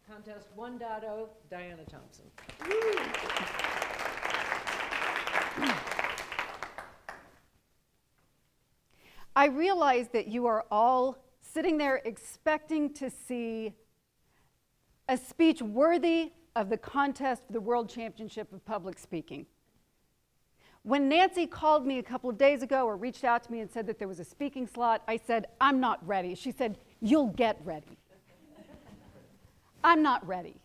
Contest 1.0, Diana Thompson. I realize that you are all sitting there expecting to see a speech worthy of the contest for the World Championship of Public Speaking. When Nancy called me a couple of days ago or reached out to me and said that there was a speaking slot, I said, I'm not ready. She said, you'll get ready. I'm not ready.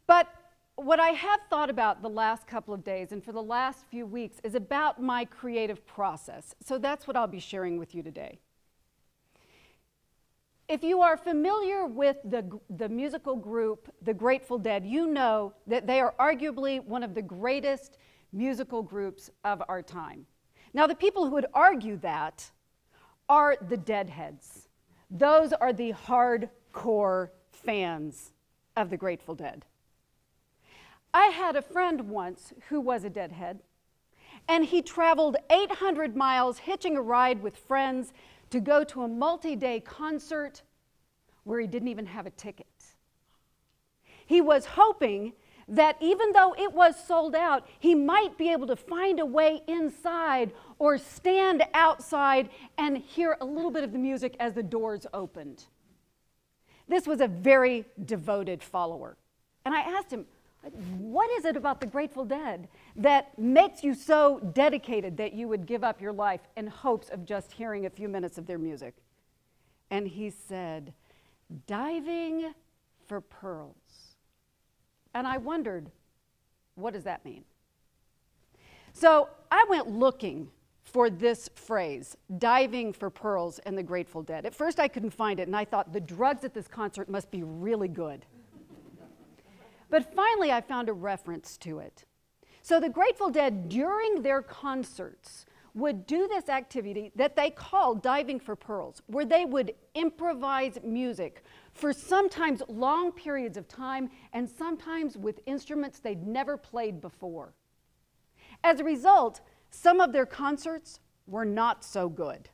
But what I have thought about the last couple of days and for the last few weeks is about my creative process. So that's what I'll be sharing with you today. If you are familiar with the musical group, the Grateful Dead, you know that they are arguably one of the greatest musical groups of our time. Now, the people who would argue that are the Deadheads. Those are the hardcore fans of the Grateful Dead. I had a friend once who was a Deadhead, and he traveled 800 miles hitching a ride with friends to go to a multi-day concert where he didn't even have a ticket. He was hoping that even though it was sold out, he might be able to find a way inside or stand outside and hear a little bit of the music as the doors opened. This was a very devoted follower. And I asked him, what is it about the Grateful Dead that makes you so dedicated that you would give up your life in hopes of just hearing a few minutes of their music? And he said, diving for pearls. And I wondered, what does that mean? So I went looking for this phrase, diving for pearls in the Grateful Dead. At first I couldn't find it, and I thought the drugs at this concert must be really good. But finally I found a reference to it. So the Grateful Dead, during their concerts, would do this activity that they called diving for pearls, where they would improvise music for sometimes long periods of time and sometimes with instruments they'd never played before. As a result, some of their concerts were not so good.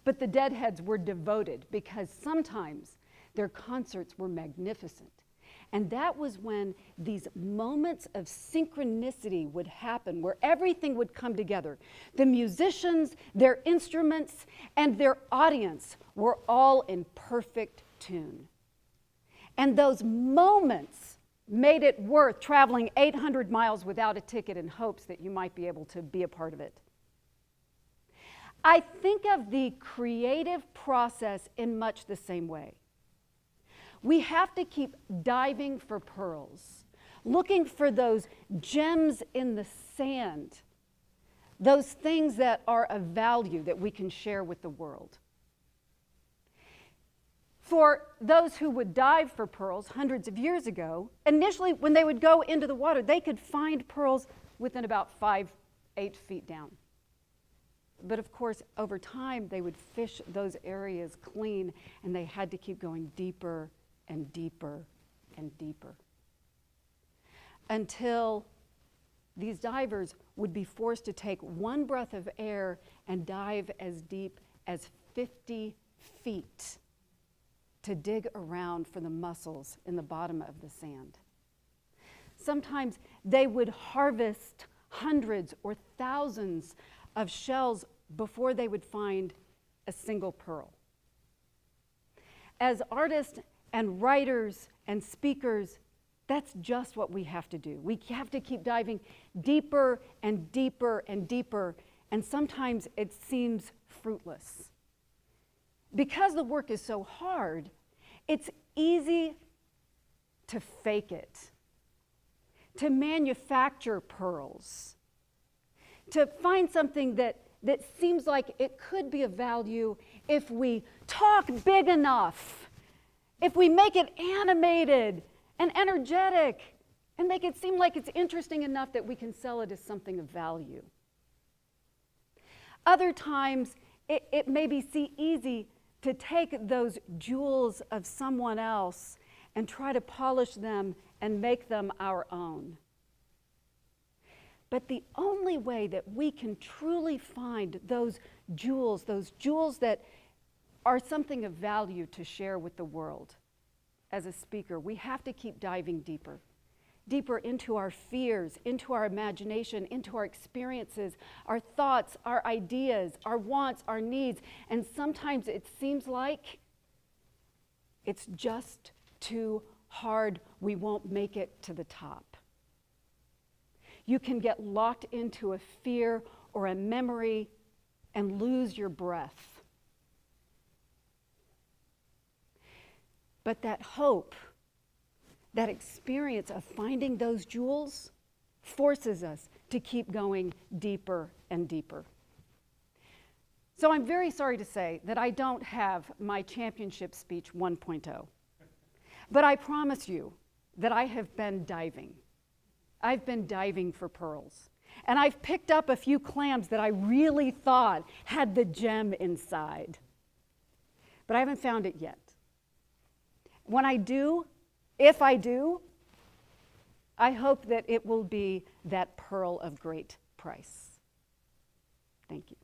But the Deadheads were devoted because sometimes their concerts were magnificent. And that was when these moments of synchronicity would happen, where everything would come together. The musicians, their instruments, and their audience were all in perfect tune. And those moments made it worth traveling 800 miles without a ticket in hopes that you might be able to be a part of it. I think of the creative process in much the same way. We have to keep diving for pearls, looking for those gems in the sand, those things that are of value that we can share with the world. For those who would dive for pearls hundreds of years ago, initially when they would go into the water, they could find pearls within about 5-8 feet down. But of course, over time, they would fish those areas clean, and they had to keep going deeper and deeper and deeper until these divers would be forced to take one breath of air and dive as deep as 50 feet to dig around for the mussels in the bottom of the sand. Sometimes they would harvest hundreds or thousands of shells before they would find a single pearl. As artists and writers and speakers, that's just what we have to do. We have to keep diving deeper and deeper and deeper, and sometimes it seems fruitless. Because the work is so hard, it's easy to fake it, to manufacture pearls, to find something that seems like it could be of value if we talk big enough, if we make it animated and energetic, and make it seem like it's interesting enough that we can sell it as something of value. Other times, it may be easy to take those jewels of someone else and try to polish them and make them our own. But the only way that we can truly find those jewels that are something of value to share with the world. As a speaker, we have to keep diving deeper, deeper into our fears, into our imagination, into our experiences, our thoughts, our ideas, our wants, our needs. And sometimes it seems like it's just too hard. We won't make it to the top. You can get locked into a fear or a memory and lose your breath. But that hope, that experience of finding those jewels, forces us to keep going deeper and deeper. So I'm very sorry to say that I don't have my championship speech 1.0. But I promise you that I have been diving. I've been diving for pearls. And I've picked up a few clams that I really thought had the gem inside. But I haven't found it yet. When I do, if I do, I hope that it will be that pearl of great price. Thank you.